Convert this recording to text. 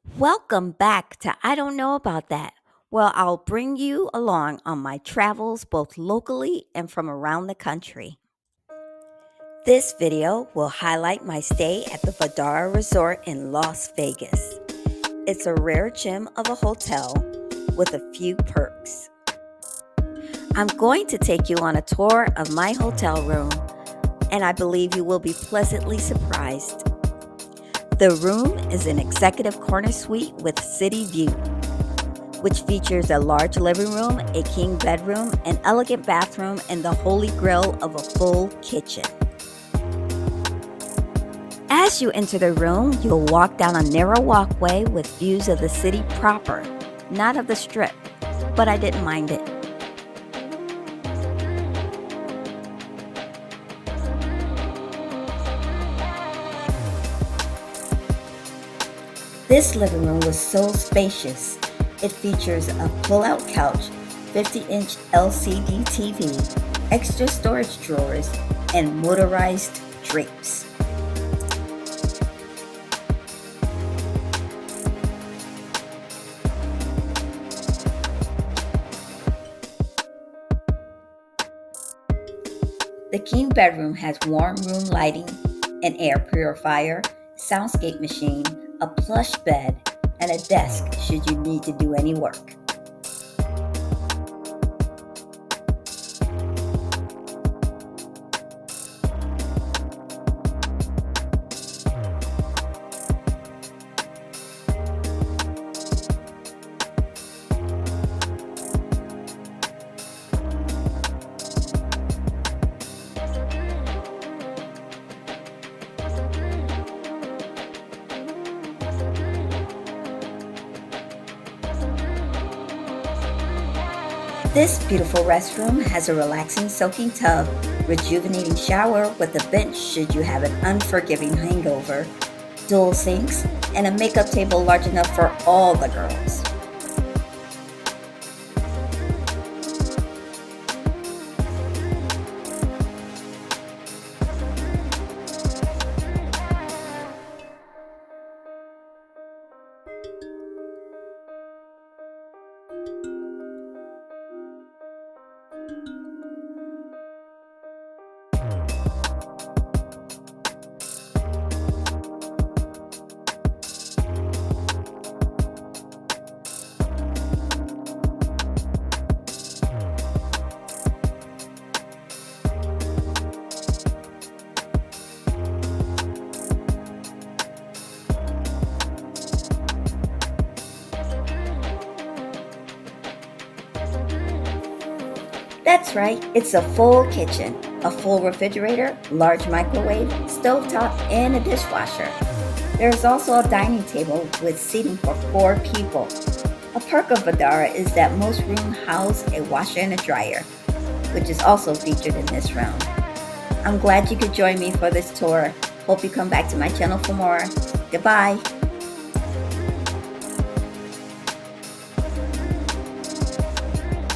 Welcome back to I Don't Know About That, where I'll bring you along on my travels both locally and from around the country. This video will highlight my stay at the Vdara Resort in Las Vegas. It's a rare gem of a hotel with a few perks. I'm going to take you on a tour of my hotel room, and I believe you will be pleasantly surprised. The room is an executive corner suite with city view, which features a large living room, a king bedroom, an elegant bathroom, and the holy grail of a full kitchen. As you enter the room, you'll walk down a narrow walkway with views of the city proper, not of the strip, but I didn't mind it. This living room was so spacious. It features a pull-out couch, 50-inch LCD TV, extra storage drawers, and motorized drapes. The king bedroom has warm room lighting, an air purifier, soundscape machine, a plush bed, and a desk should you need to do any work. This beautiful restroom has a relaxing soaking tub, rejuvenating shower with a bench should you have an unforgiving hangover, dual sinks, and a makeup table large enough for all the girls. That's right, it's a full kitchen, a full refrigerator, large microwave, stovetop, and a dishwasher. There is also a dining table with seating for 4 people. A perk of Vdara is that most rooms house a washer and a dryer, which is also featured in this room. I'm glad you could join me for this tour. Hope you come back to my channel for more. Goodbye.